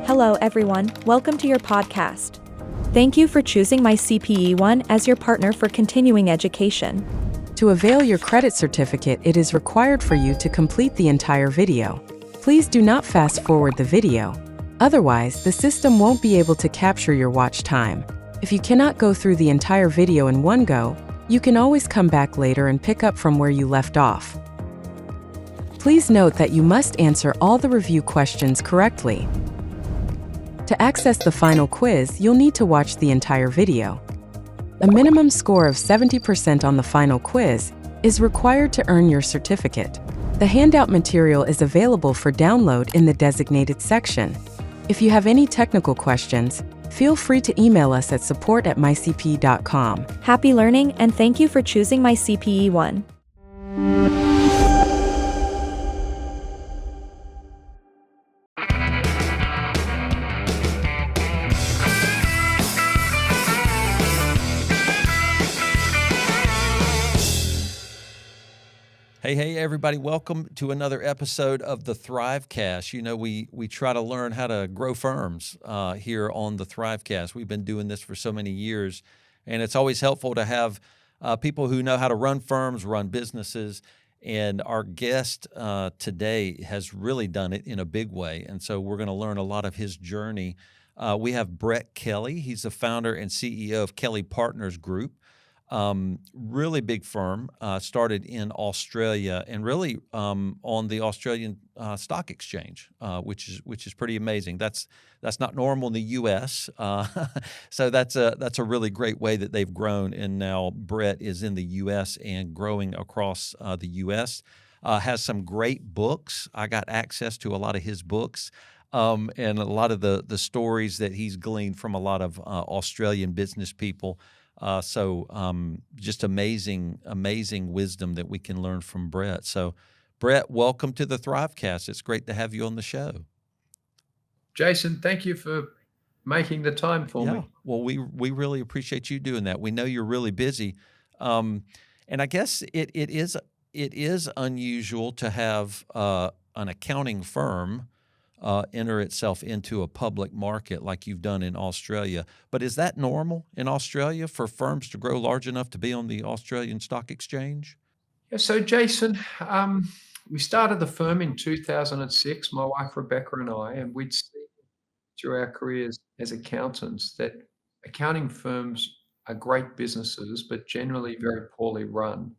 Hello everyone, welcome to your podcast. Thank you for choosing MYCPE1 as your partner for continuing education. To avail your credit certificate, it is required for you to complete the entire video. Please do not fast forward the video. Otherwise, the system won't be able to capture your watch time. If you cannot go through the entire video in one go, you can always come back later and pick up from where you left off. Please note that you must answer all the review questions correctly. To access the final quiz, you'll need to watch the entire video. A minimum score of 70% on the final quiz is required to earn your certificate. The handout material is available for download in the designated section. If you have any technical questions, feel free to email us at support@mycpe.com. Happy learning and thank you for choosing MYCPE1. Hey, everybody. Welcome to another episode of the Thrivecast. You know, we try to learn how to grow firms here on the Thrivecast. We've been doing this for so many years, and it's always helpful to have people who know how to run firms, run businesses, and our guest today has really done it in a big way, and so we're going to learn a lot of his journey. We have Brett Kelly. He's the founder and CEO of Kelly Partners Group. Really big firm, started in Australia and really on the Australian stock exchange, which is pretty amazing. That's not normal in the U.S. So that's a really great way that they've grown. And now Brett is in the U.S. and growing across the U.S. Has some great books. I got access to a lot of his books. And a lot of the stories that he's gleaned from a lot of Australian business people. Just amazing wisdom that we can learn from Brett. So, Brett, welcome to the Thrivecast. It's great to have you on the show. Jason, thank you for making the time for me. Well, we really appreciate you doing that. We know you're really busy, and I guess it is unusual to have an accounting firm enter itself into a public market like you've done in Australia. But is that normal in Australia for firms to grow large enough to be on the Australian Stock Exchange? Yeah, so Jason, we started the firm in 2006, my wife Rebecca and I, and we'd seen through our careers as accountants that accounting firms are great businesses, but generally very poorly run.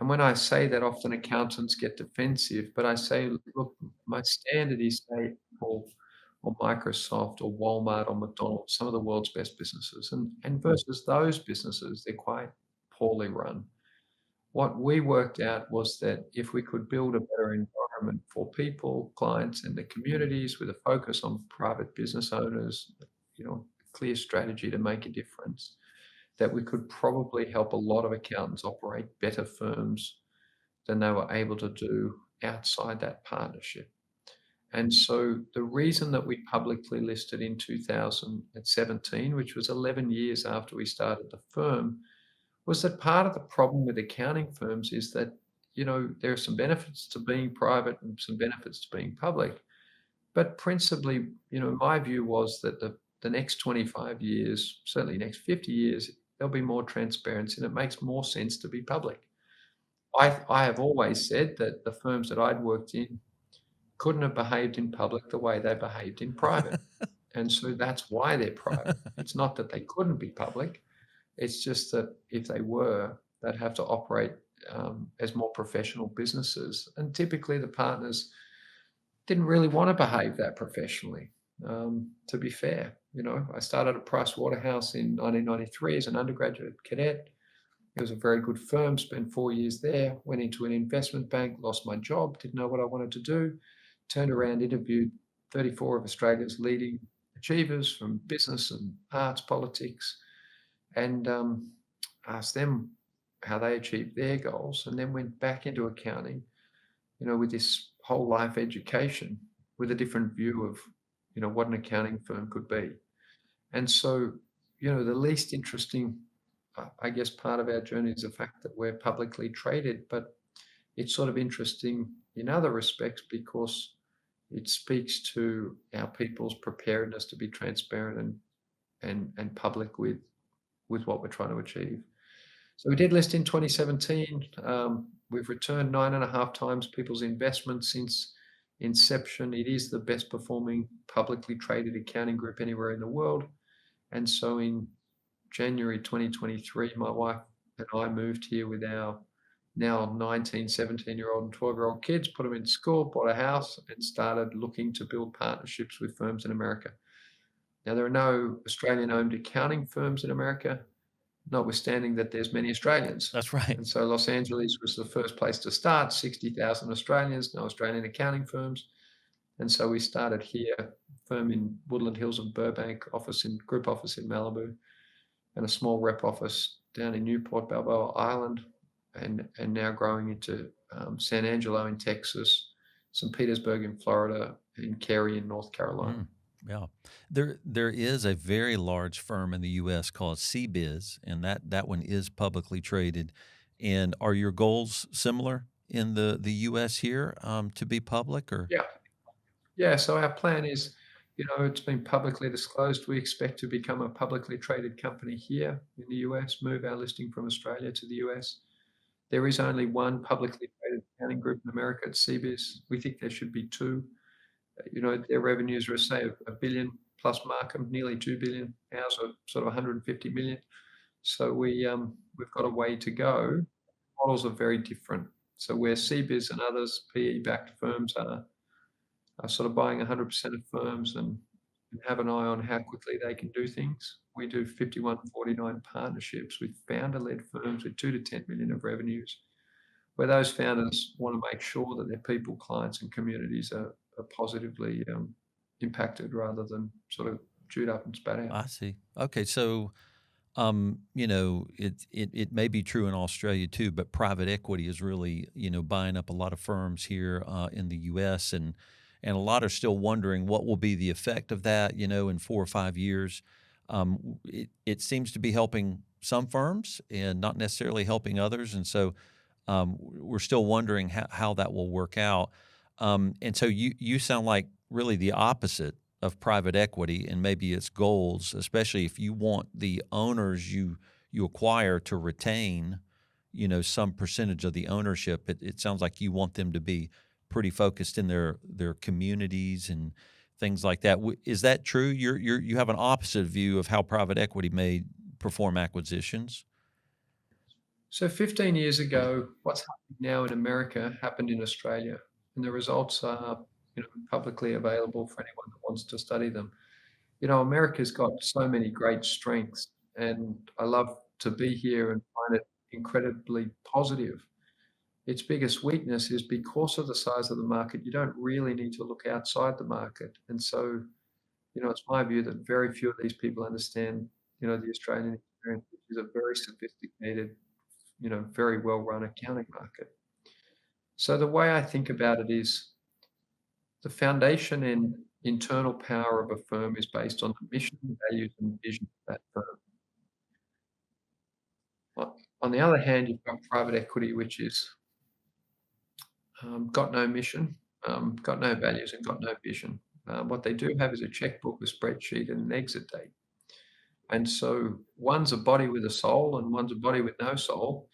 And when I say that, often accountants get defensive, but I say, look, my standard is say Apple or Microsoft or Walmart or McDonald's, some of the world's best businesses. And versus those businesses, they're quite poorly run. What we worked out was that if we could build a better environment for people, clients, and the communities with a focus on private business owners, clear strategy to make a difference, that we could probably help a lot of accountants operate better firms than they were able to do outside that partnership. And so the reason that we publicly listed in 2017, which was 11 years after we started the firm, was that part of the problem with accounting firms is that, there are some benefits to being private and some benefits to being public. But principally, my view was that the next 25 years, certainly next 50 years, there'll be more transparency and it makes more sense to be public. I have always said that the firms that I'd worked in couldn't have behaved in public the way they behaved in private. And so that's why they're private. It's not that they couldn't be public. It's just that if they were, they'd have to operate as more professional businesses. And typically the partners didn't really want to behave that professionally, to be fair. I started at Price Waterhouse in 1993 as an undergraduate cadet. It was a very good firm, spent 4 years there, went into an investment bank, lost my job, didn't know what I wanted to do, turned around, interviewed 34 of Australia's leading achievers from business and arts, politics, and asked them how they achieved their goals, and then went back into accounting, with this whole life education with a different view of, what an accounting firm could be. And so, the least interesting, I guess, part of our journey is the fact that we're publicly traded, but it's sort of interesting in other respects because, It speaks to our people's preparedness to be transparent and public with what we're trying to achieve. So we did list in 2017. We've returned 9.5 times people's investment since inception. It is the best performing publicly traded accounting group anywhere in the world. And so in January 2023, my wife and I moved here with our now 19, 17-year-old and 12-year-old kids, put them in school, bought a house, and started looking to build partnerships with firms in America. Now, there are no Australian-owned accounting firms in America, notwithstanding that there's many Australians. That's right. And so Los Angeles was the first place to start, 60,000 Australians, no Australian accounting firms. And so we started here, firm in Woodland Hills and Burbank, group office in Malibu, and a small rep office down in Newport, Balboa Island, and now growing into San Angelo in Texas, St. Petersburg in Florida, and Cary in North Carolina. Yeah. There is a very large firm in the U.S. called CBiz, and that one is publicly traded. And are your goals similar in the U.S. here to be public? Or Yeah. So our plan is, it's been publicly disclosed. We expect to become a publicly traded company here in the US, move our listing from Australia to the US. There is only one publicly traded accounting group in America, it's CBiz. We think there should be two. Their revenues are, say, a billion plus Markham, nearly 2 billion. Ours are sort of 150 million. So we've got a way to go. Models are very different. So where CBiz and others, PE-backed firms are sort of buying 100% of firms and have an eye on how quickly they can do things. We do 51-49 partnerships with founder-led firms with 2 to 10 million of revenues, where those founders want to make sure that their people, clients, and communities are positively impacted rather than sort of chewed up and spat out. I see. Okay, so it may be true in Australia too, but private equity is really buying up a lot of firms here in the U.S. and a lot are still wondering what will be the effect of that, in 4 or 5 years. It seems to be helping some firms and not necessarily helping others, and so we're still wondering how that will work out. And so you sound like really the opposite of private equity and maybe its goals, especially if you want the owners you acquire to retain, some percentage of the ownership. It sounds like you want them to be pretty focused in their communities and things like that. Is that true? You have an opposite view of how private equity may perform acquisitions? So 15 years ago, what's happening now in America happened in Australia, and the results are publicly available for anyone that wants to study them. America's got so many great strengths, and I love to be here and find it incredibly positive. Its biggest weakness is because of the size of the market, you don't really need to look outside the market. And so, it's my view that very few of these people understand, the Australian experience, which is a very sophisticated, very well-run accounting market. So the way I think about it is the foundation and internal power of a firm is based on the mission, values, and vision of that firm. On the other hand, you've got private equity, which is got no mission, got no values, and got no vision. What they do have is a checkbook, a spreadsheet, and an exit date. And so one's a body with a soul and one's a body with no soul.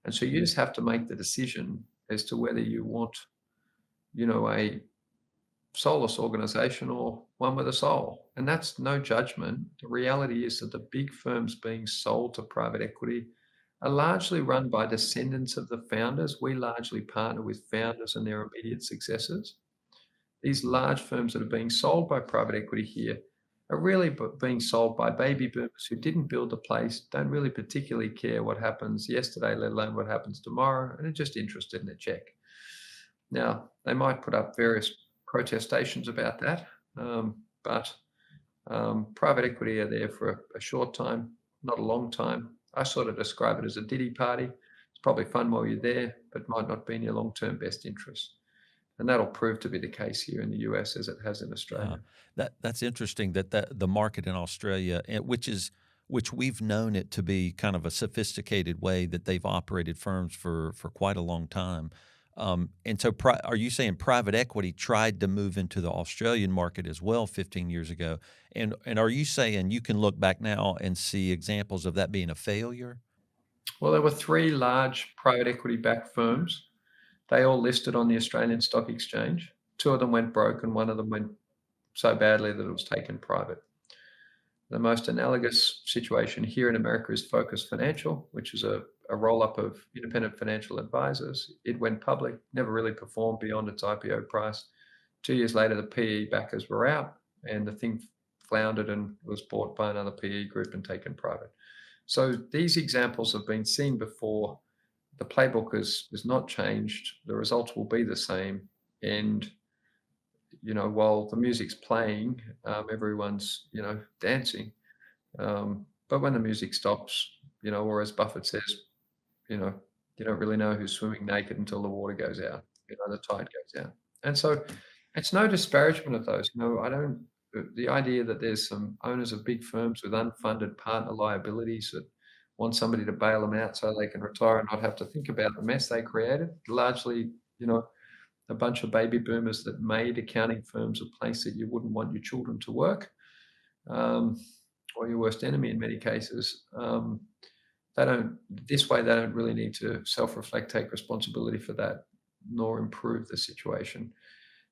And so you just have to make the decision as to whether you want, a soulless organization or one with a soul. And that's no judgment. The reality is that the big firms being sold to private equity are largely run by descendants of the founders. We largely partner with founders and their immediate successors. These large firms that are being sold by private equity here are really being sold by baby boomers who didn't build the place, don't really particularly care what happens yesterday, let alone what happens tomorrow, and are just interested in a check. Now, they might put up various protestations about that, but private equity are there for a short time, not a long time. I sort of describe it as a ditty party. It's probably fun while you're there, but might not be in your long-term best interest. And that'll prove to be the case here in the US as it has in Australia. That's interesting that the market in Australia, which we've known it to be kind of a sophisticated way that they've operated firms for quite a long time. And so are you saying private equity tried to move into the Australian market as well 15 years ago? And are you saying you can look back now and see examples of that being a failure? Well, there were three large private equity-backed firms. They all listed on the Australian Stock Exchange. Two of them went broke, and one of them went so badly that it was taken private. The most analogous situation here in America is Focus Financial, which is a roll-up of independent financial advisors. It went public, never really performed beyond its IPO price. 2 years later, the PE backers were out, and the thing floundered and was bought by another PE group and taken private. So these examples have been seen before. The playbook is not changed. The results will be the same. And while the music's playing, everyone's, dancing. But when the music stops, or as Buffett says, you don't really know who's swimming naked until the water goes out, the tide goes out. And so it's no disparagement of those. The idea that there's some owners of big firms with unfunded partner liabilities that want somebody to bail them out so they can retire and not have to think about the mess they created, largely, a bunch of baby boomers that made accounting firms a place that you wouldn't want your children to work, or your worst enemy in many cases. They don't really need to self-reflect, take responsibility for that, nor improve the situation.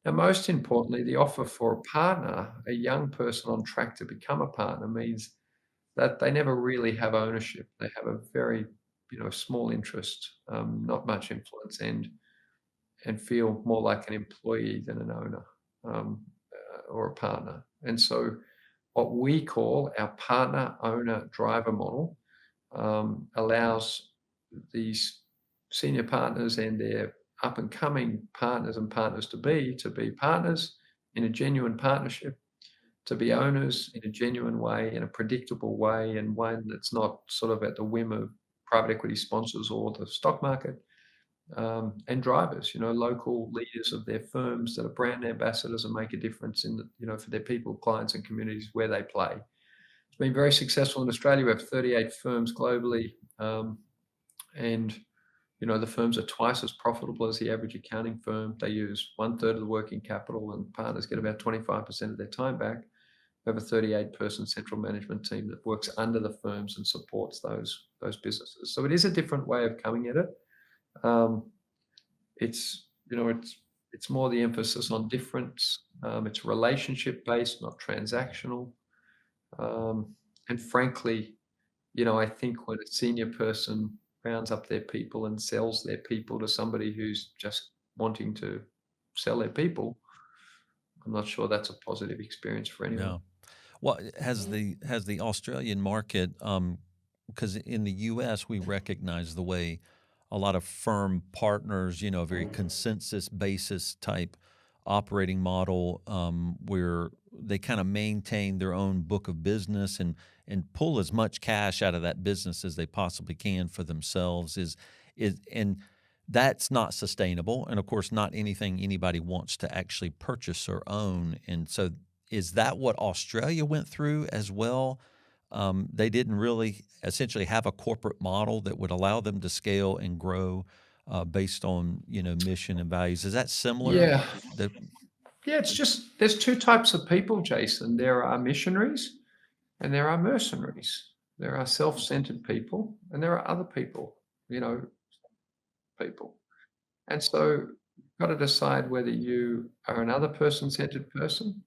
Now, most importantly, the offer for a partner, a young person on track to become a partner, means that they never really have ownership. They have a very, small interest, not much influence, and feel more like an employee than an owner or a partner. And so what we call our partner, owner, driver model allows these senior partners and their up-and-coming partners and partners to be partners in a genuine partnership, to be owners in a genuine way, in a predictable way, and one that's not sort of at the whim of private equity sponsors or the stock market, and drivers, local leaders of their firms that are brand ambassadors and make a difference in for their people, clients, and communities where they play. It's been very successful in Australia. We have 38 firms globally, and the firms are twice as profitable as the average accounting firm. They use 1/3 of the working capital, and partners get about 25% of their time back. We have a 38-person central management team that works under the firms and supports those businesses. So it is a different way of coming at it. It's more the emphasis on difference. It's relationship based, not transactional. And frankly, I think when a senior person rounds up their people and sells their people to somebody who's just wanting to sell their people, I'm not sure that's a positive experience for anyone. No. Well, has the Australian market, because in the U.S. we recognize the way a lot of firm partners, a very consensus basis type operating model, where they kind of maintain their own book of business and pull as much cash out of that business as they possibly can for themselves and that's not sustainable. And of course, not anything anybody wants to actually purchase or own. And so is that what Australia went through as well? They didn't really essentially have a corporate model that would allow them to scale and grow based on, mission and values. Is that similar? Yeah. It's just there's two types of people, Jason. There are missionaries and there are mercenaries. There are self-centered people and there are other people, people. And so you've got to decide whether you are an other person-centered person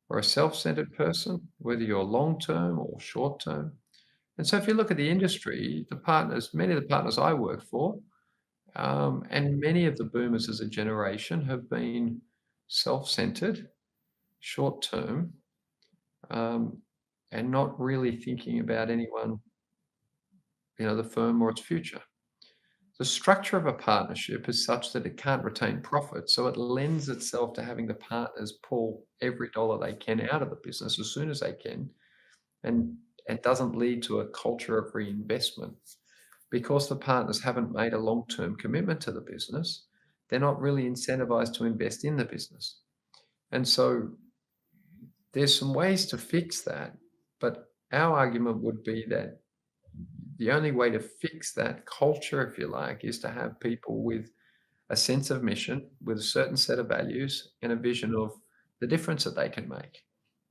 or a self-centered person, whether you're long-term or short-term. And so if you look at the industry, many of the partners I work for, and many of the boomers as a generation have been self-centered, short-term, and not really thinking about anyone, the firm or its future. The structure of a partnership is such that it can't retain profit, so it lends itself to having the partners pull every dollar they can out of the business as soon as they can, and doesn't lead to a culture of reinvestment. Because the partners haven't made a long-term commitment to the business, they're not really incentivized to invest in the business. And so there's some ways to fix that, but our argument would be that the only way to fix that culture, if you like, is to have people with a sense of mission with a certain set of values and a vision of the difference that they can make.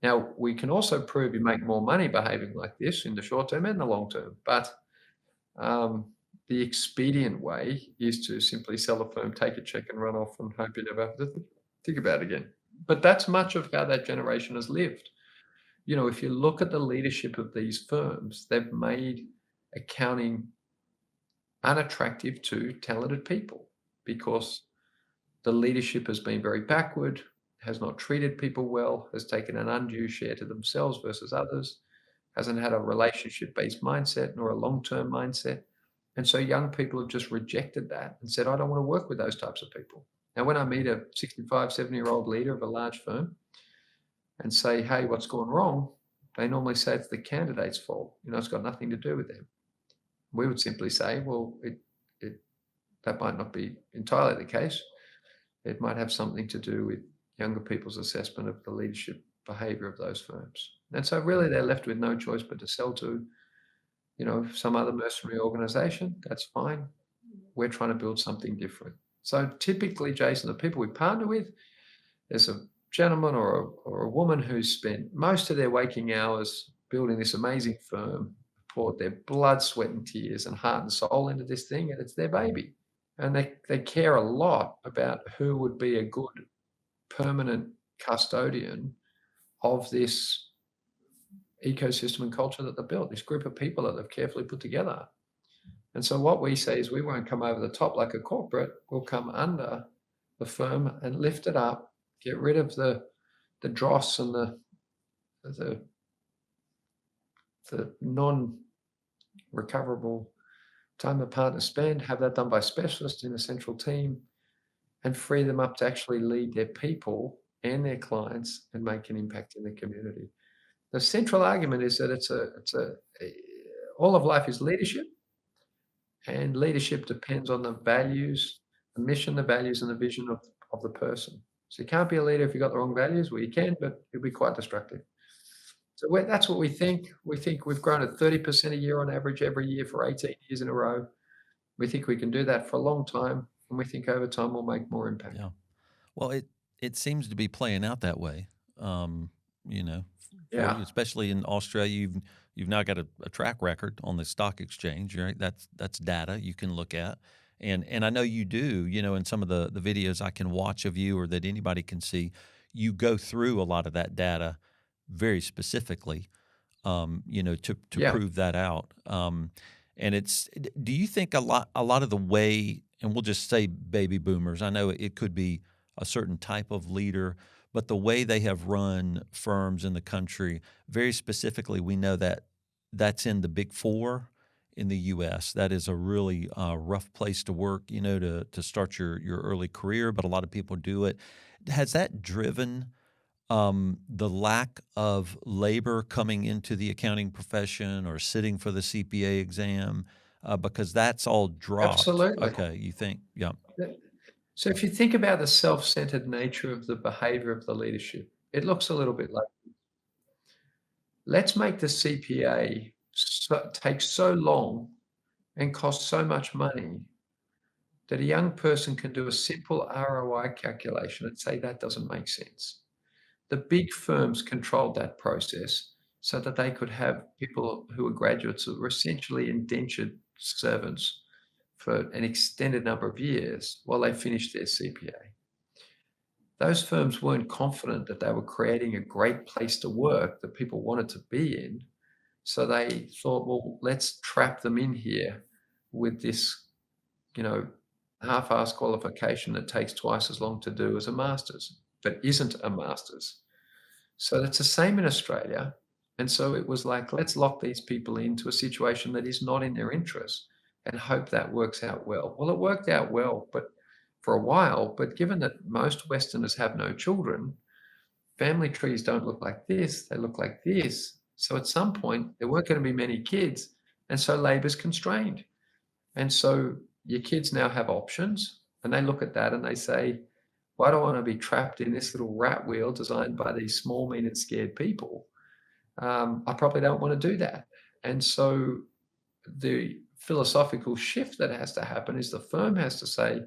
Now, we can also prove you make more money behaving like this in the short term and the long term, but the expedient way is to simply sell a firm, take a check and run off and hope you never have to think about it again. But that's much of how that generation has lived. You know, if you look at the leadership of these firms, they've made accounting unattractive to talented people because the leadership has been very backward, has not treated people well, has taken an undue share to themselves versus others, hasn't had a relationship-based mindset nor a long-term mindset. And so young people have just rejected that and said, I don't want to work with those types of people. Now, when I meet a 65, 70-year-old leader of a large firm and say, hey, what's gone wrong? They normally say it's the candidate's fault. You know, it's got nothing to do with them. We would simply say, well, that might not be entirely the case. It might have something to do with younger people's assessment of the leadership behavior of those firms. And so really they're left with no choice but to sell to, you know, some other mercenary organization. That's fine. We're trying to build something different. So typically, Jason, the people we partner with, there's a gentleman or a woman who's spent most of their waking hours building this amazing firm, poured their blood, sweat and tears and heart and soul into this thing, and it's their baby. And they care a lot about who would be a good permanent custodian of this ecosystem and culture that they've built, this group of people that they've carefully put together. And so what we say is we won't come over the top like a corporate, we'll come under the firm and lift it up, get rid of the dross and the non-recoverable time the partners spend, have that done by specialists in a central team, and free them up to actually lead their people and their clients and make an impact in the community. The central argument is that all of life is leadership, and leadership depends on the values, the mission, the values, and the vision of the person. So you can't be a leader if you've got the wrong values. Well, you can, but it'll be quite destructive. So that's what we think. We think we've grown at 30% a year on average every year for 18 years in a row. We think we can do that for a long time, and we think over time we'll make more impact. Yeah. Well, it seems to be playing out that way. You know, Yeah. especially in Australia, you've now got a track record on the stock exchange, right? That's data you can look at. And I know you do, you know, in some of the videos I can watch of you or that anybody can see, you go through a lot of that data very specifically, you know, to prove that out. And do you think a lot of the way, and we'll just say baby boomers, I know it could be a certain type of leader, but the way they have run firms in the country, very specifically, we know that that's in the Big Four in the U.S. That is a really rough place to work, you know, to start your early career, but a lot of people do it. Has that driven the lack of labor coming into the accounting profession or sitting for the CPA exam? Because that's all dropped. Absolutely. Okay, you think, yeah. So if you think about the self-centered nature of the behavior of the leadership, it looks a little bit like, let's make the CPA take so long and cost so much money that a young person can do a simple ROI calculation and say that doesn't make sense. The big firms controlled that process so that they could have people who were graduates who were essentially indentured servants for an extended number of years while they finished their CPA. Those firms weren't confident that they were creating a great place to work that people wanted to be in. So they thought, well, let's trap them in here with this, you know, half-assed qualification that takes twice as long to do as a master's, but isn't a master's. So it's the same in Australia. And so it was like, let's lock these people into a situation that is not in their interest and hope that works out well. Well, it worked out well, but for a while, but given that most Westerners have no children, family trees don't look like this, they look like this. So at some point, there weren't going to be many kids, and so labor's constrained. And so your kids now have options, and they look at that and they say, why do I want to be trapped in this little rat wheel designed by these small, mean and scared people? I probably don't want to do that. And so the philosophical shift that has to happen is the firm has to say,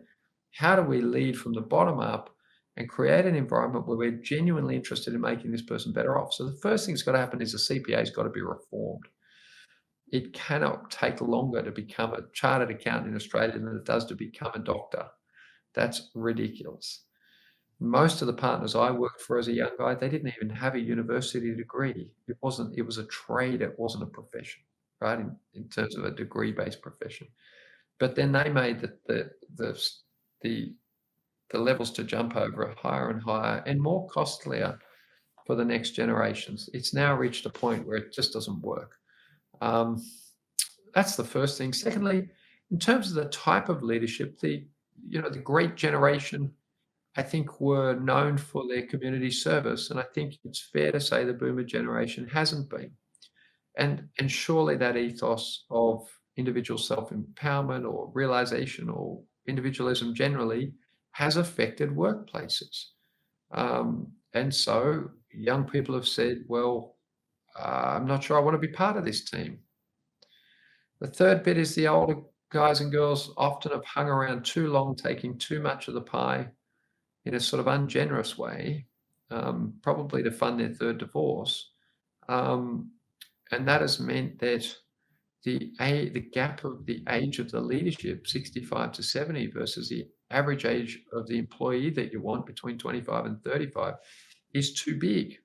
how do we lead from the bottom up and create an environment where we're genuinely interested in making this person better off? So the first thing that's got to happen is the CPA's got to be reformed. It cannot take longer to become a chartered accountant in Australia than it does to become a doctor. That's ridiculous. Most of the partners I worked for as a young guy, they didn't even have a university degree. It was a trade, it wasn't a profession, right? In terms of a degree-based profession. But then they made the levels to jump over higher and higher and more costlier for the next generations. It's now reached a point where it just doesn't work. That's the first thing. Secondly, in terms of the type of leadership, the great generation, I think, were known for their community service, and I think it's fair to say the boomer generation hasn't been. And surely that ethos of individual self-empowerment or realization or individualism generally has affected workplaces. And so young people have said, well, I'm not sure I want to be part of this team. The third bit is the older guys and girls often have hung around too long, taking too much of the pie in a sort of ungenerous way, probably to fund their third divorce. And that has meant that the gap of the age of the leadership, 65 to 70, versus the average age of the employee that you want, between 25 and 35, is too big.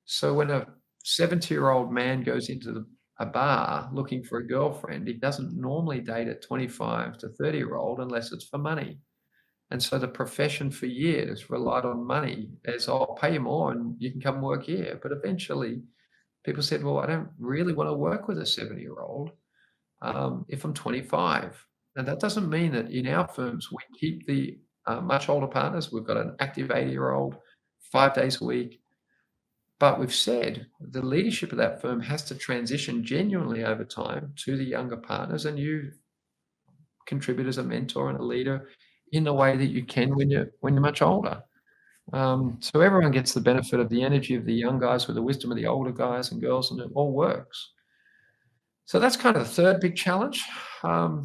So when a 70-year-old man goes into a bar looking for a girlfriend, he doesn't normally date a 25 to 30-year-old unless it's for money. And so the profession for years relied on money as, oh, I'll pay you more and you can come work here. But eventually people said, well, I don't really want to work with a 70-year-old if I'm 25. And that doesn't mean that in our firms we keep the much older partners. We've got an active 80-year-old 5 days a week. But we've said the leadership of that firm has to transition genuinely over time to the younger partners, and you contribute as a mentor and a leader in the way that you can when you're much older. So everyone gets the benefit of the energy of the young guys with the wisdom of the older guys and girls, and it all works. So that's kind of the third big challenge. And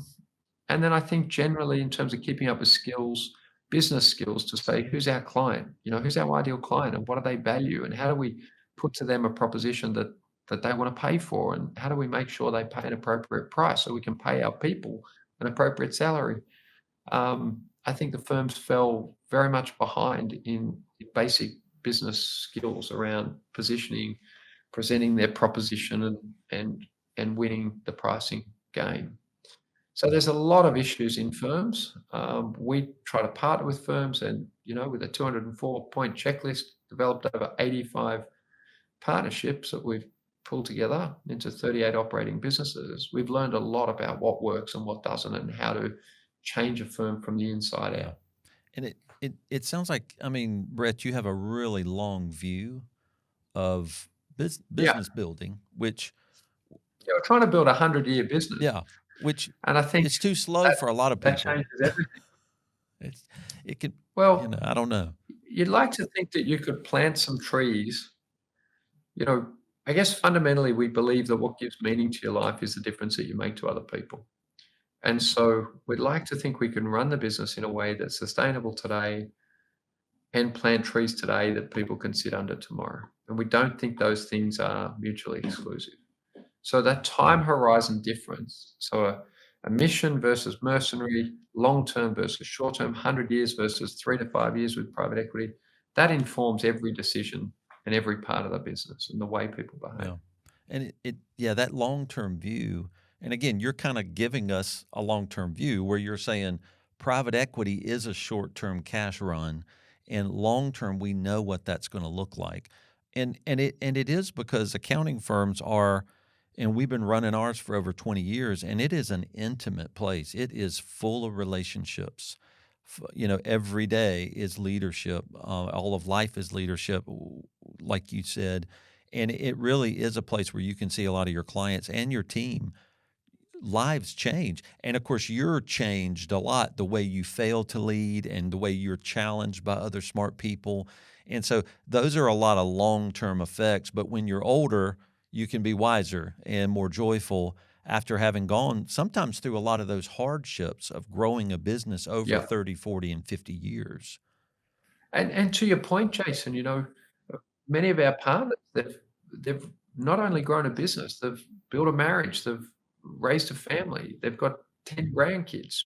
then I think generally in terms of keeping up with skills, business skills, to say, who's our client? Who's our ideal client, and what do they value, and how do we put to them a proposition that they want to pay for, and how do we make sure they pay an appropriate price so we can pay our people an appropriate salary? I think the firms fell very much behind in basic business skills around positioning, presenting their proposition, and winning the pricing game. So there's a lot of issues in firms. We try to partner with firms, and with a 204-point checklist, developed over 85 partnerships that we've pulled together into 38 operating businesses. We've learned a lot about what works and what doesn't, and how to change a firm from the inside out. And it sounds like, Brett, you have a really long view of business building, which we're trying to build a 100-year business. Yeah. Which, and I think it's too slow for a lot of people. That changes everything. It could, well, I don't know. You'd like to think that you could plant some trees. I guess fundamentally we believe that what gives meaning to your life is the difference that you make to other people. And so we'd like to think we can run the business in a way that's sustainable today and plant trees today that people can sit under tomorrow. And we don't think those things are mutually exclusive. So that time horizon difference, so a mission versus mercenary, long-term versus short-term, 100 years versus 3 to 5 years with private equity, that informs every decision and every part of the business and the way people behave. Yeah. And that long-term view, and again, you're kind of giving us a long-term view where you're saying private equity is a short-term cash run, and long-term we know what that's going to look like. And it is because accounting firms are, and we've been running ours for over 20 years, and it is an intimate place. It is full of relationships. Every day is leadership. All of life is leadership, like you said. And it really is a place where you can see a lot of your clients and your team lives change. And of course, you're changed a lot, the way you fail to lead and the way you're challenged by other smart people. And so those are a lot of long-term effects. But when you're older, you can be wiser and more joyful. after having gone sometimes through a lot of those hardships of growing a business over Yeah. 30, 40, and 50 years. And to your point, Jason, many of our partners, they've not only grown a business, they've built a marriage, they've raised a family, they've got 10 grandkids.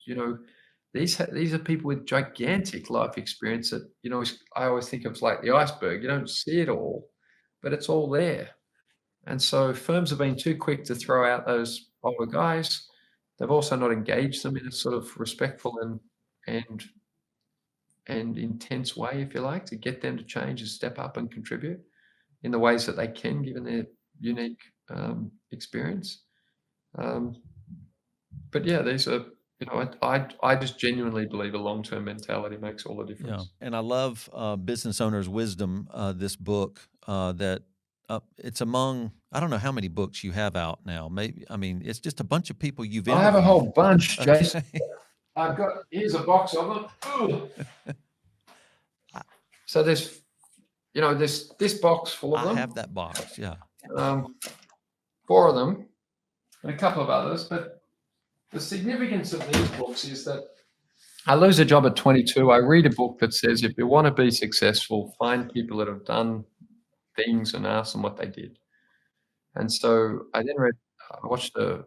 These are people with gigantic life experience that, I always think of as like the iceberg. You don't see it all, but it's all there. And so firms have been too quick to throw out those older guys. They've also not engaged them in a sort of respectful and intense way, if you like, to get them to change and step up and contribute in the ways that they can, given their unique experience. But yeah, these are, I just genuinely believe a long-term mentality makes all the difference. And I love Business Owner's Wisdom, this book that it's among, I don't know how many books you have out now. It's just a bunch of people you've interviewed. I have a whole bunch, Jason. Here's a box of them. Ooh. So there's, this box full of them. I have that box, yeah. 4 of them and a couple of others. But the significance of these books is that I lose a job at 22. I read a book that says, if you want to be successful, find people that have done things and ask them what they did. And so I watched a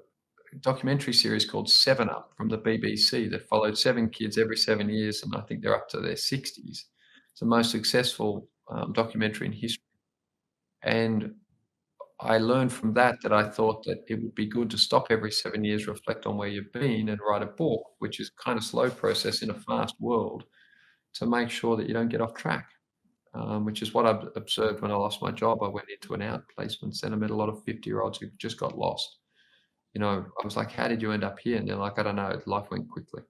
documentary series called 7 Up from the BBC that followed 7 kids every 7 years, and I think they're up to their 60s. It's the most successful documentary in history. And I learned from that I thought that it would be good to stop every 7 years, reflect on where you've been, and write a book, which is kind of slow process in a fast world, to make sure that you don't get off track, which is what I've observed when I lost my job. I went into an outplacement and I met a lot of 50-year-olds who just got lost. I was like, how did you end up here? And they're like, I don't know, life went quickly.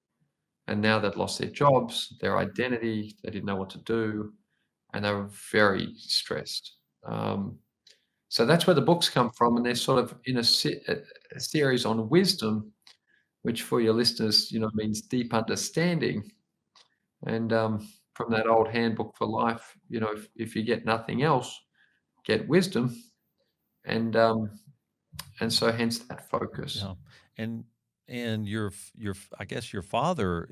And now they'd lost their jobs, their identity, they didn't know what to do, and they were very stressed. So that's where the books come from, and they're sort of in a series on wisdom, which for your listeners, means deep understanding. And from that old handbook for life, if you get nothing else, get wisdom. And so hence that focus. Yeah. And your I guess your father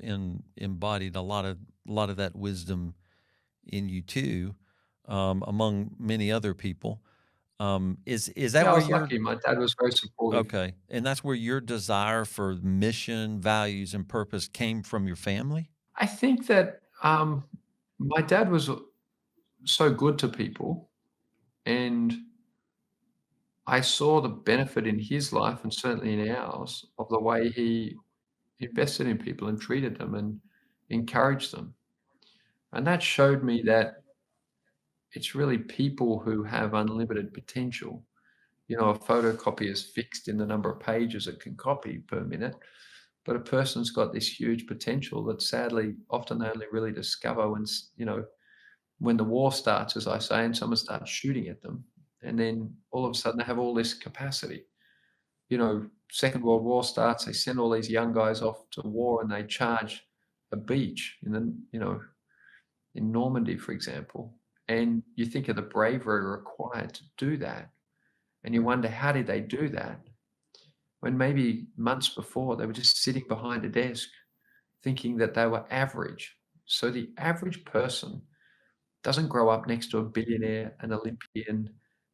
embodied a lot of that wisdom in you too, among many other people. Is that I where was lucky? My dad was very supportive. Okay, and that's where your desire for mission, values, and purpose came from your family? I think that my dad was so good to people, and I saw the benefit in his life and certainly in ours of the way he invested in people and treated them and encouraged them. And that showed me that it's really people who have unlimited potential. A photocopy is fixed in the number of pages it can copy per minute, but a person's got this huge potential that sadly often they only really discover when the war starts, as I say, and someone starts shooting at them. And then all of a sudden they have all this capacity. Second World War starts, they send all these young guys off to war and they charge a beach in Normandy, for example. And you think of the bravery required to do that. And you wonder, how did they do that? When maybe months before they were just sitting behind a desk thinking that they were average. So the average person doesn't grow up next to a billionaire, an Olympian,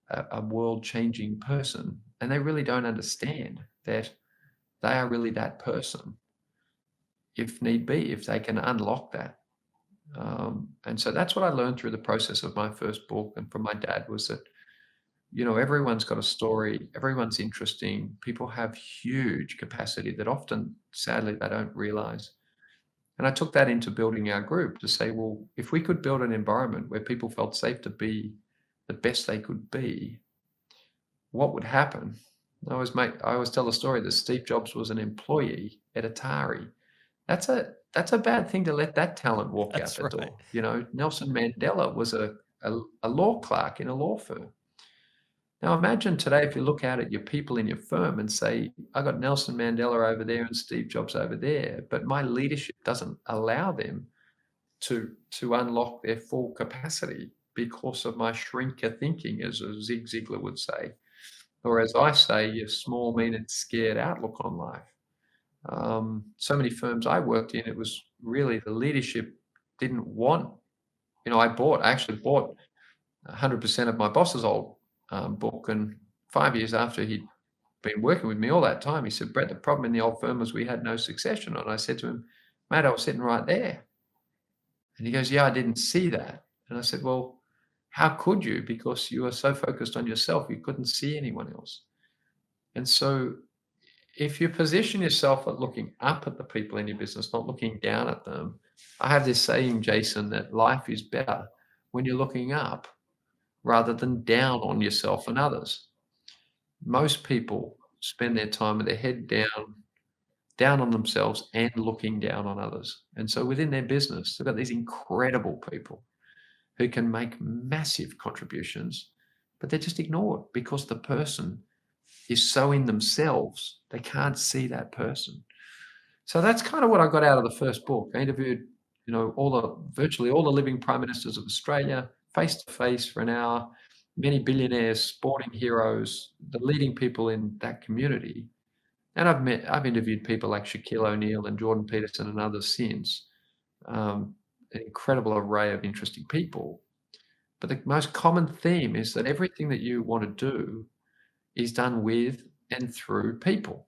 a world-changing person, and they really don't understand that they are really that person, if need be, if they can unlock that. And so that's what I learned through the process of my first book and from my dad, was that, everyone's got a story, everyone's interesting, people have huge capacity that often, sadly, they don't realize. And I took that into building our group to say, well, if we could build an environment where people felt safe to be the best they could be, what would happen? I always tell the story that Steve Jobs was an employee at Atari. That's a bad thing to let that talent walk out the door. Nelson Mandela was a law clerk in a law firm. Now imagine today if you look out at your people in your firm and say, I got Nelson Mandela over there and Steve Jobs over there, but my leadership doesn't allow them to unlock their full capacity because of my shrinker thinking, as Zig Ziglar would say. or as I say, your small, mean, and scared outlook on life. So many firms I worked in, it was really the leadership didn't want, I actually bought 100% of my boss's old book. And 5 years after he'd been working with me all that time, he said, "Brett, the problem in the old firm was we had no succession." And I said to him, "Mate, I was sitting right there." And he goes, "Yeah, I didn't see that." And I said, "Well, how could you? Because you were so focused on yourself, you couldn't see anyone else." And so if you position yourself at looking up at the people in your business, not looking down at them, I have this saying, Jason, that life is better when you're looking up rather than down on yourself and others. Most people spend their time with their head down on themselves and looking down on others. And so within their business, they've got these incredible people who can make massive contributions, but they're just ignored because the person is so in themselves, they can't see that person. So that's kind of what I got out of the first book. I interviewed, virtually all the living prime ministers of Australia, face to face for an hour, many billionaires, sporting heroes, the leading people in that community. And I've interviewed people like Shaquille O'Neal and Jordan Peterson and others since. An incredible array of interesting people. But the most common theme is that everything that you want to do is done with and through people.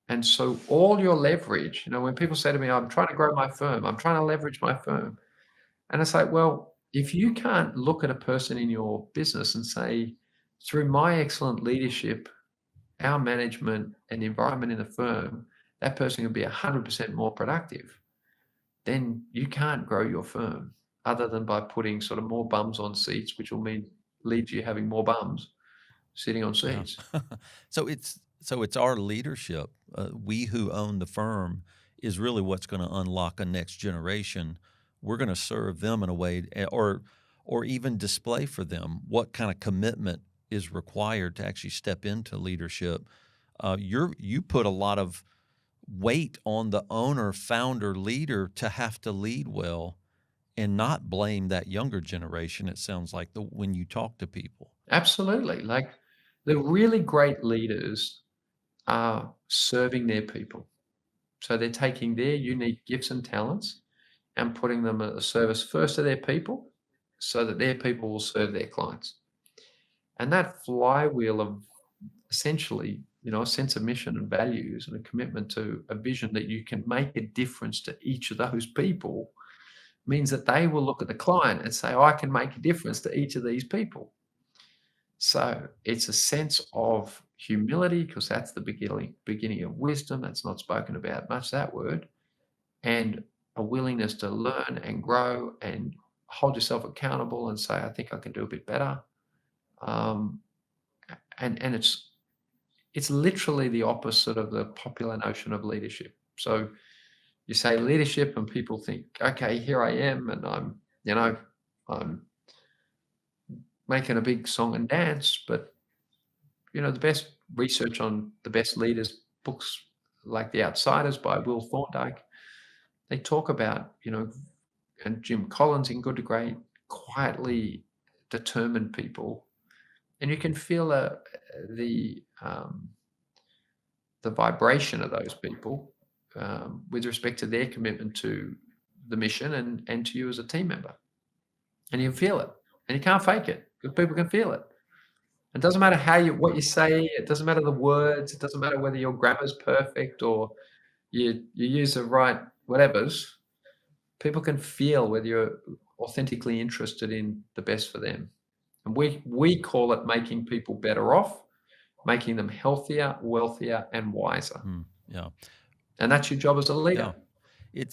And so all your leverage, when people say to me, "I'm trying to grow my firm, I'm trying to leverage my firm." And it's like, well, if you can't look at a person in your business and say, "Through my excellent leadership, our management and the environment in the firm, that person can be 100% more productive," then you can't grow your firm other than by putting sort of more bums on seats, which will lead to you having more bums sitting on seats. Yeah. So it's our leadership. We who own the firm is really what's going to unlock a next generation. We're going to serve them in a way, or even display for them what kind of commitment is required to actually step into leadership. You put a lot of weight on the owner, founder, leader to have to lead well, and not blame that younger generation. It sounds like when you talk to people. Absolutely. Like the really great leaders are serving their people. So they're taking their unique gifts and talents and putting them at the service first of their people so that their people will serve their clients. And that flywheel of essentially, a sense of mission and values and a commitment to a vision that you can make a difference to each of those people means that they will look at the client and say, "Oh, I can make a difference to each of these people." So it's a sense of humility, because that's the beginning of wisdom. That's not spoken about much, that word. And a willingness to learn and grow and hold yourself accountable and say, "I think I can do a bit better." And it's literally the opposite of the popular notion of leadership. So you say leadership and people think, "Okay, here I am, and I'm making a big song and dance." But the best research on the best leaders, books like The Outsiders by Will Thorndike, they talk about, and Jim Collins in Good to Great, quietly determined people. And you can feel the vibration of those people with respect to their commitment to the mission and to you as a team member. And you can feel it. And you can't fake it, because people can feel it. It doesn't matter what you say. It doesn't matter the words. It doesn't matter whether your grammar's perfect or you use the right whatevers. People can feel whether you're authentically interested in the best for them. And we call it making people better off, making them healthier, wealthier, and wiser. Yeah. And that's your job as a leader. Yeah.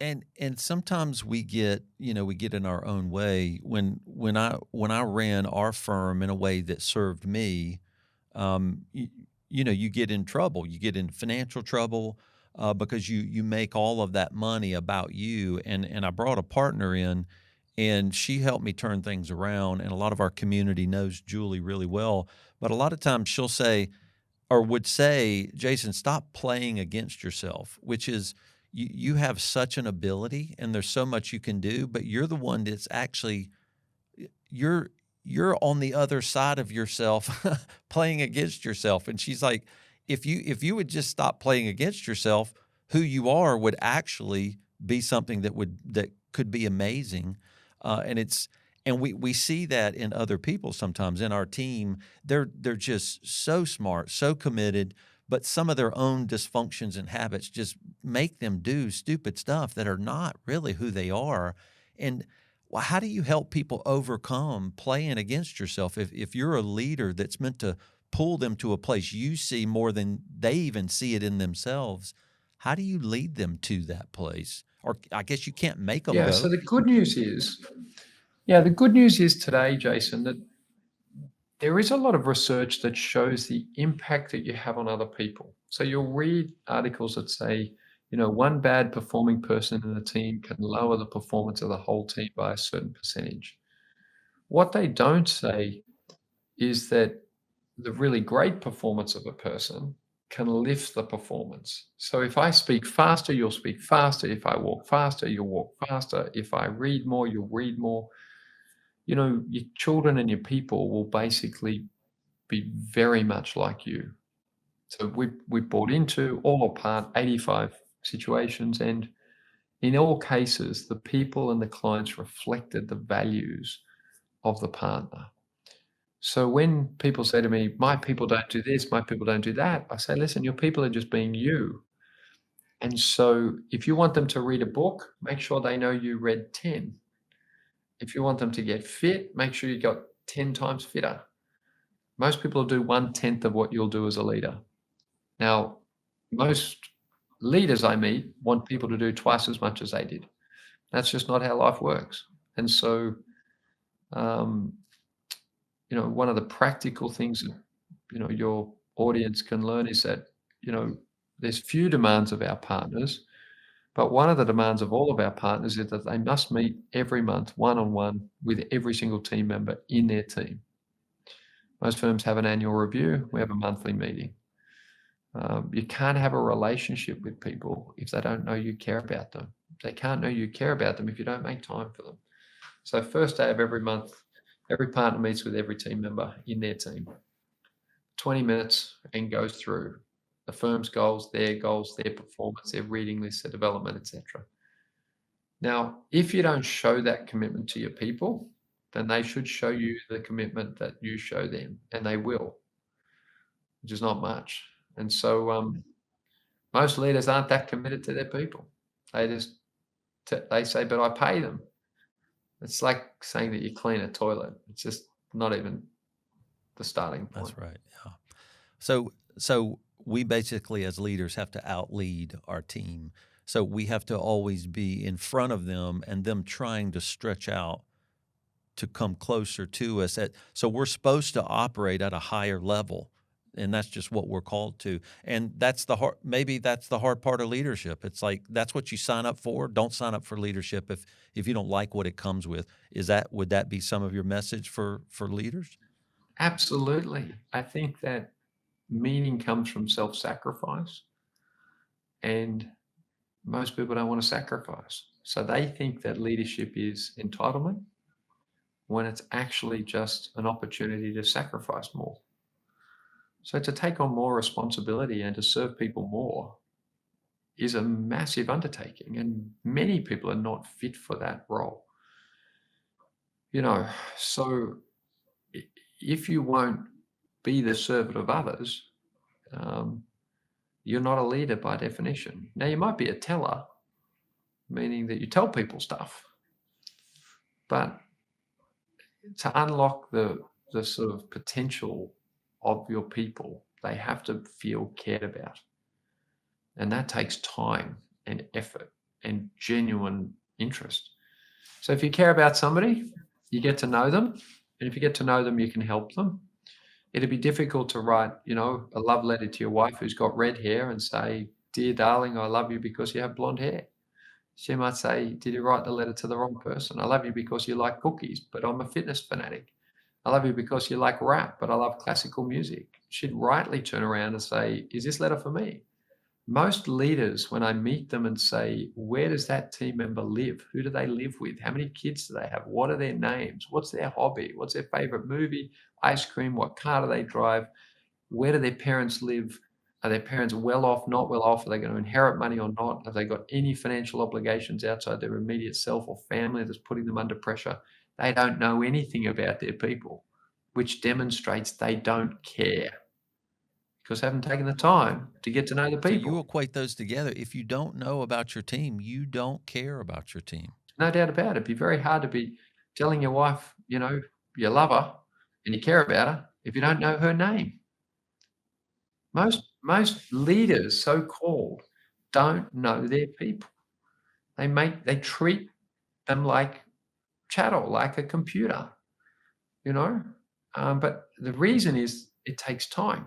And sometimes we get in our own way. When I ran our firm in a way that served me, you get in trouble. You get in financial trouble because you make all of that money about you. And I brought a partner in, and she helped me turn things around. And a lot of our community knows Julie really well. But a lot of times she'll say, or would say, "Jason, stop playing against yourself," which is, you have such an ability and there's so much you can do, but you're the one that's actually, you're you're on the other side of yourself playing against yourself. And she's like, if you would just stop playing against yourself, who you are would actually be something that could be amazing. And we see that in other people sometimes in our team. They're just so smart, so committed, but some of their own dysfunctions and habits just make them do stupid stuff that are not really who they are. And how do you help people overcome playing against yourself? If you're a leader that's meant to pull them to a place you see more than they even see it in themselves, how do you lead them to that place? Or I guess you can't make them Yeah. go. So the good news is today, Jason, that there is a lot of research that shows the impact that you have on other people. So you'll read articles that say, one bad performing person in the team can lower the performance of the whole team by a certain percentage. What they don't say is that the really great performance of a person can lift the performance. So if I speak faster, you'll speak faster. If I walk faster, you'll walk faster. If I read more, you'll read more. Your children and your people will basically be very much like you. So we bought into all or part 85 situations, and in all cases, the people and the clients reflected the values of the partner. So when people say to me, my people don't do this, my people don't do that, I say, listen, your people are just being you. And so if you want them to read a book, make sure they know you read 10. If you want them to get fit, make sure you got 10 times fitter. Most people will do 1/10 of what you'll do as a leader. Now, most leaders I meet want people to do twice as much as they did. That's just not how life works. And so, one of the practical things that, your audience can learn is that, there's few demands of our partners, but one of the demands of all of our partners is that they must meet every month one-on-one with every single team member in their team. Most firms have an annual review. We have a monthly meeting. You can't have a relationship with people if they don't know you care about them. They can't know you care about them if you don't make time for them. So first day of every month, every partner meets with every team member in their team. 20 minutes and goes through the firm's goals, their performance, their reading list, their development, etc. Now, if you don't show that commitment to your people, then they should show you the commitment that you show them, and they will, which is not much. And so most leaders aren't that committed to their people. They just they say, but I pay them. It's like saying that you clean a toilet. It's just not even the starting point. That's right. Yeah. So we basically as leaders have to outlead our team. So we have to always be in front of them and them trying to stretch out to come closer to us. So we're supposed to operate at a higher level. And that's just what we're called to. And that's maybe that's the hard part of leadership. It's like, that's what you sign up for. Don't sign up for leadership if you don't like what it comes with. Would that be some of your message for leaders? Absolutely. I think that meaning comes from self-sacrifice. And most people don't want to sacrifice. So they think that leadership is entitlement when it's actually just an opportunity to sacrifice more. So to take on more responsibility and to serve people more is a massive undertaking, and many people are not fit for that role. So if you won't be the servant of others, you're not a leader by definition. Now, you might be a teller, meaning that you tell people stuff, but to unlock the sort of potential of your people, they have to feel cared about. And that takes time and effort and genuine interest. So if you care about somebody, you get to know them. And if you get to know them, you can help them. It'd be difficult to write, a love letter to your wife who's got red hair and say, dear darling, I love you because you have blonde hair. She might say, did you write the letter to the wrong person? I love you because you like cookies, but I'm a fitness fanatic. I love you because you like rap, but I love classical music. She'd rightly turn around and say, is this letter for me? most leaders, when I meet them and say, where does that team member live? Who do they live with? How many kids do they have? What are their names? What's their hobby? What's their favorite movie? Ice cream? What car do they drive? Where do their parents live? Are their parents well off, not well off? Are they going to inherit money or not? Have they got any financial obligations outside their immediate self or family that's putting them under pressure? They don't know anything about their people, which demonstrates they don't care because they haven't taken the time to get to know the So you people. equate those together. If you don't know about your team, you don't care about your team. No doubt about it. It'd be very hard to be telling your wife, you love her and you care about her if you don't know her name. Most leaders, so-called, don't know their people. They treat them like chattel, like a computer, But the reason is it takes time.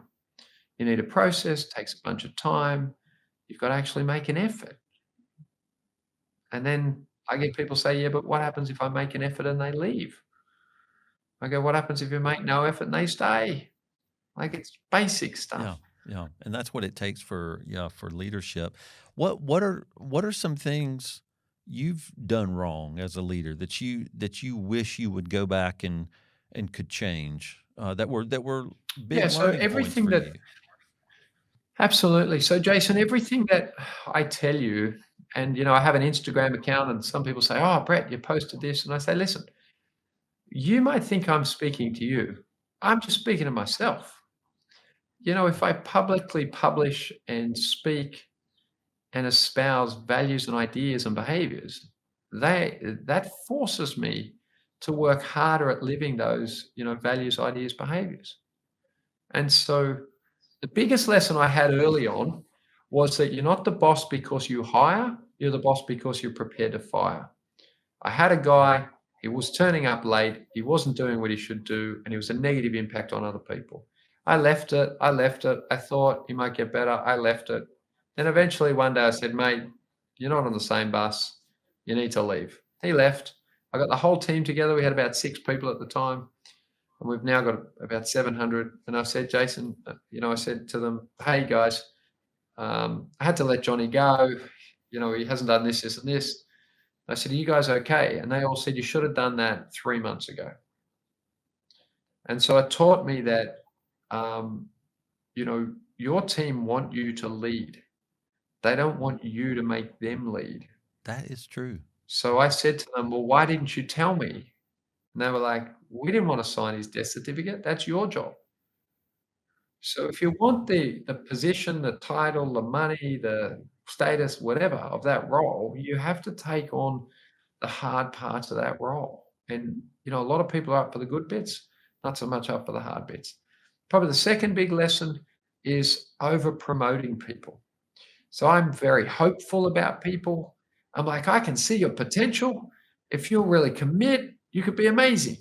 You need a process, takes a bunch of time. You've got to actually make an effort. And then I get people say, yeah, but what happens if I make an effort and they leave? I go, what happens if you make no effort and they stay? Like, it's basic stuff. Yeah, and that's what it takes for leadership. What are some things you've done wrong as a leader that you wish you would go back and could change that were big Yeah, so learning everything points for that you? Absolutely. So, Jason, everything that I tell you, and I have an Instagram account, and some people say, "Oh, Brett, you posted this," and I say, "Listen, you might think I'm speaking to you. I'm just speaking to myself. If I publicly publish and speak and espouse values and ideas and behaviors, that forces me to work harder at living those, values, ideas, behaviors. And so the biggest lesson I had early on was that you're not the boss because you hire, you're the boss because you're prepared to fire. I had a guy, he was turning up late, he wasn't doing what he should do, and he was a negative impact on other people. I left it. I thought he might get better. I left it. Then eventually one day I said, mate, you're not on the same bus. You need to leave. He left. I got the whole team together. We had about 6 people at the time, and we've now got about 700. And I said, Jason, I said to them, hey guys, I had to let Johnny go. He hasn't done this, this, and this. I said, are you guys okay? And they all said, you should have done that 3 months ago. And so it taught me that, your team want you to lead. They don't want you to make them lead. That is true. So I said to them, well, why didn't you tell me? And they were like, we didn't want to sign his death certificate. That's your job. So if you want the position, the title, the money, the status, whatever of that role, you have to take on the hard parts of that role. And, a lot of people are up for the good bits, not so much up for the hard bits. Probably the second big lesson is over promoting people. So I'm very hopeful about people. I'm like, I can see your potential. If you'll really commit, you could be amazing.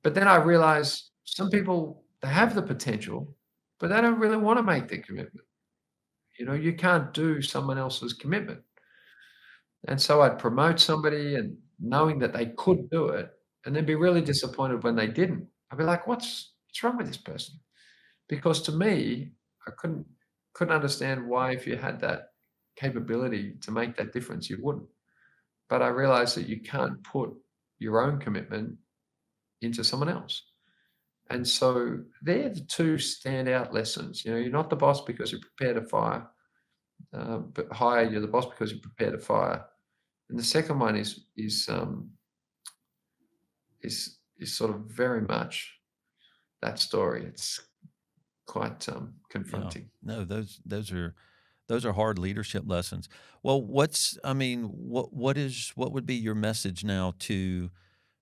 But then I realize some people, they have the potential, but they don't really want to make the commitment. You can't do someone else's commitment. And so I'd promote somebody and knowing that they could do it, and then be really disappointed when they didn't. I'd be like, what's wrong with this person? Because to me, I couldn't understand why, if you had that capability to make that difference, you wouldn't. But I realized that you can't put your own commitment into someone else. And so they're the two standout lessons. You're not the boss because you're prepared to fire, but hire. You're the boss because you're prepared to fire. And the second one is sort of very much that story. It's quite confronting. Yeah. No, those are hard leadership lessons. Well, what would be your message now to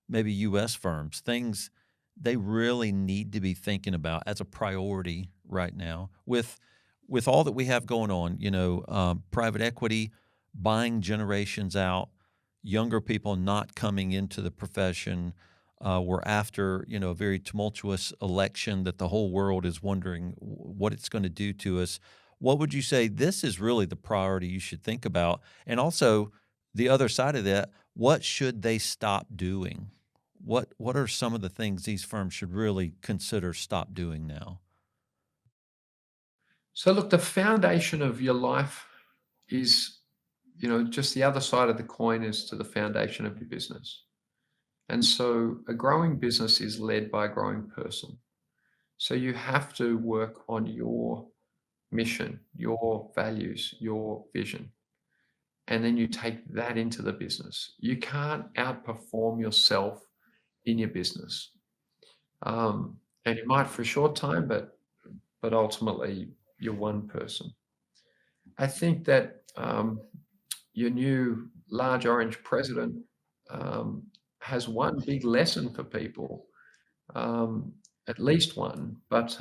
maybe U.S. firms? Things they really need to be thinking about as a priority right now with all that we have going on. Private equity buying generations out, younger people not coming into the profession. We're after a very tumultuous election that the whole world is wondering what it's going to do to us. What would you say this is really the priority you should think about? And also the other side of that, what should they stop doing? What are some of the things these firms should really consider stop doing now? So look, the foundation of your life is, just the other side of the coin is to the foundation of your business. And so a growing business is led by a growing person. So you have to work on your mission, your values, your vision. And then you take that into the business. You can't outperform yourself in your business. And you might for a short time, but ultimately you're one person. I think that your new large orange president has one big lesson for people, at least one. But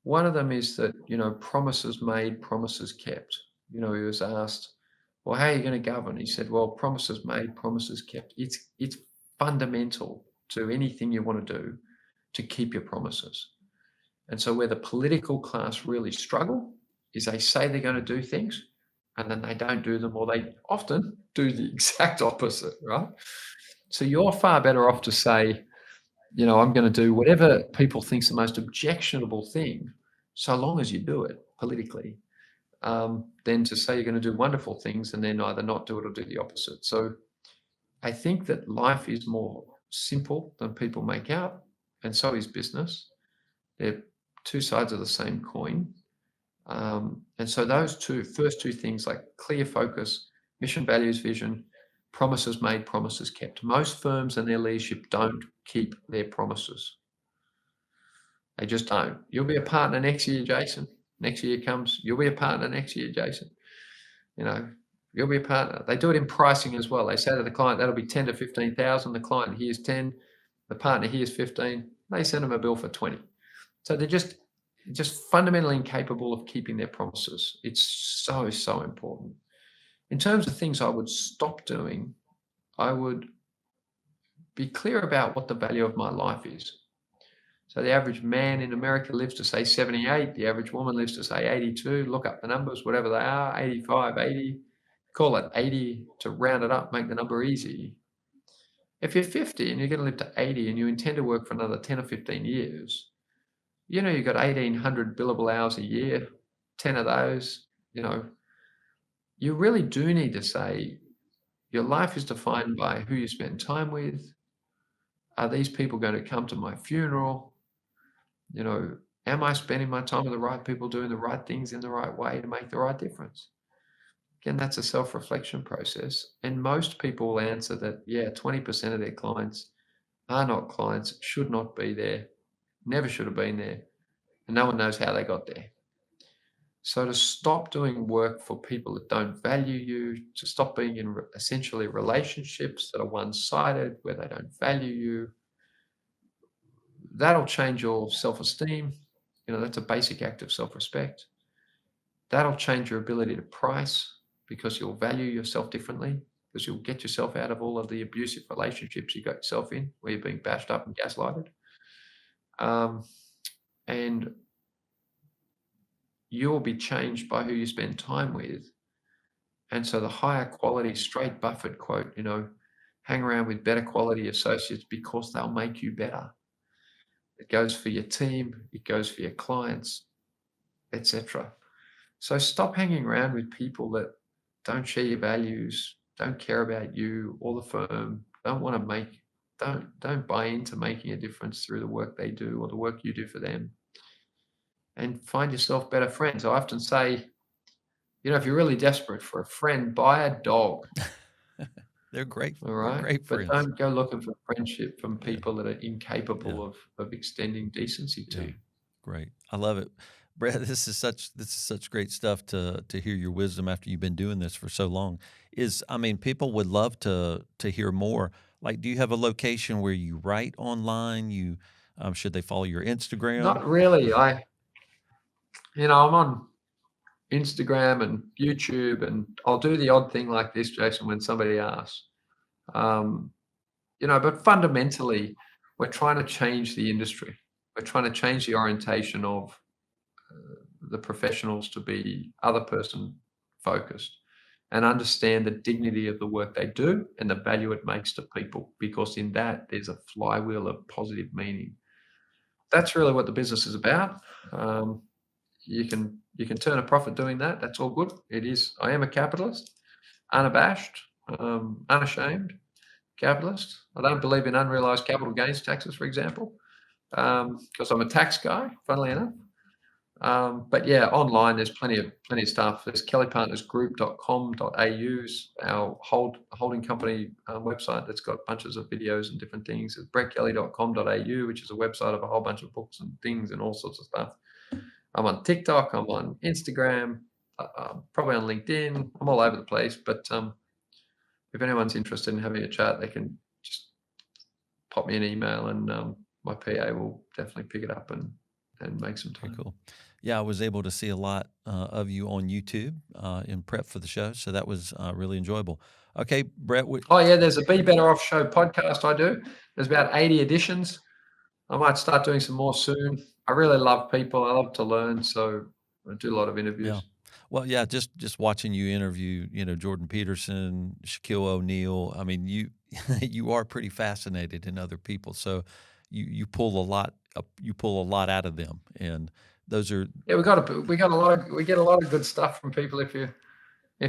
one of them is that, promises made, promises kept. He was asked, well, how are you going to govern? He said, well, promises made, promises kept. It's fundamental to anything you want to do to keep your promises. And so where the political class really struggle is they say they're going to do things and then they don't do them, or they often do the exact opposite, right? So you're far better off to say, I'm going to do whatever people think's the most objectionable thing, so long as you do it politically, than to say you're going to do wonderful things and then either not do it or do the opposite. So I think that life is more simple than people make out, and so is business. They're two sides of the same coin. And so those first two things, like clear focus, mission, values, vision, promises made, promises kept. Most firms and their leadership don't keep their promises. They just don't. You'll be a partner next year, Jason. Next year comes, you'll be a partner next year, Jason. You'll be a partner. They do it in pricing as well. They say to the client, that'll be 10 to 15,000. The client here's 10, the partner here's 15. They send them a bill for 20. So they're just fundamentally incapable of keeping their promises. It's so, so important. In terms of things I would stop doing, I would be clear about what the value of my life is. So the average man in America lives to say 78. The average woman lives to say 82. Look up the numbers, whatever they are, 85, 80. Call it 80 to round it up, make the number easy. If you're 50 and you're going to live to 80 and you intend to work for another 10 or 15 years, you've got 1,800 billable hours a year, 10 of those, you really do need to say your life is defined by who you spend time with. Are these people going to come to my funeral? Am I spending my time with the right people, doing the right things in the right way to make the right difference? Again, that's a self-reflection process. And most people will answer that, 20% of their clients are not clients, should not be there, never should have been there, and no one knows how they got there. So to stop doing work for people that don't value you, to stop being in essentially relationships that are one-sided, where they don't value you, that'll change your self-esteem. That's a basic act of self-respect. That'll change your ability to price, because you'll value yourself differently, because you'll get yourself out of all of the abusive relationships you got yourself in, where you're being bashed up and gaslighted. And you'll be changed by who you spend time with. And so the higher quality, straight Buffett quote, hang around with better quality associates because they'll make you better. It goes for your team, it goes for your clients, etc. So stop hanging around with people that don't share your values, don't care about you or the firm, don't buy into making a difference through the work they do or the work you do for them. And find yourself better friends. I often say, if you're really desperate for a friend, buy a dog. They're great. All right. They're great friends. But don't go looking for friendship from people that are incapable of extending decency to you. Great. I love it. Brad, this is such great stuff to hear your wisdom after you've been doing this for so long. People would love to hear more. Like, do you have a location where you write online? Should they follow your Instagram? Not really. I'm on Instagram and YouTube, and I'll do the odd thing like this, Jason, when somebody asks. But fundamentally, we're trying to change the industry. We're trying to change the orientation of the professionals to be other person focused and understand the dignity of the work they do and the value it makes to people, because in that there's a flywheel of positive meaning. That's really what the business is about. you can turn a profit doing that. That's all good. It is. I am a capitalist, unabashed, unashamed capitalist. I don't believe in unrealized capital gains taxes, for example, because I'm a tax guy, funnily enough. But yeah, online there's plenty of stuff. There's kellypartnersgroup.com.au's our holding company website that's got bunches of videos and different things. There's brettkelly.com.au, which is a website of a whole bunch of books and things and all sorts of stuff. I'm on TikTok, I'm on Instagram, probably on LinkedIn. I'm all over the place, but if anyone's interested in having a chat, they can just pop me an email, and my PA will definitely pick it up and make some time. Very cool. Yeah, I was able to see a lot of you on YouTube in prep for the show, so that was really enjoyable. Okay, Brett. Oh yeah, there's a Be Better Off Show podcast I do. There's about 80 editions. I might start doing some more soon. I really love people. I love to learn, so I do a lot of interviews. Yeah. Well, yeah, just watching you interview, Jordan Peterson, Shaquille O'Neal. I mean, you you are pretty fascinated in other people, so you pull a lot out of them, and those are we get a lot of good stuff from people. If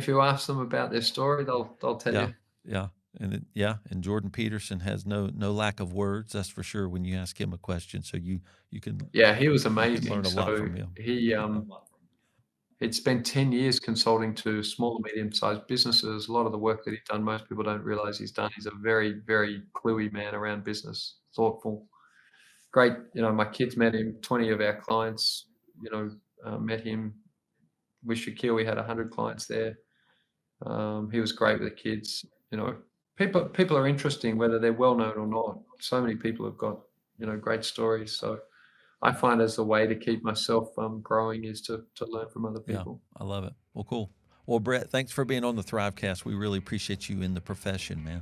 you ask them about their story, they'll tell you. Yeah. And and Jordan Peterson has no lack of words, that's for sure, when you ask him a question. So you can he was amazing. learn a lot from him. He'd spent 10 years consulting to small and medium-sized businesses. A lot of the work that he'd done, most people don't realize he's done. He's a very, very cluey man around business, thoughtful, great. My kids met him. 20 of our clients, met him. With Shaquille, we had 100 clients there. He was great with the kids. People are interesting, whether they're well known or not. So many people have got, great stories. So I find as a way to keep myself growing is to learn from other people. Yeah, I love it. Well, cool. Well, Brett, thanks for being on the Thrivecast. We really appreciate you in the profession, man.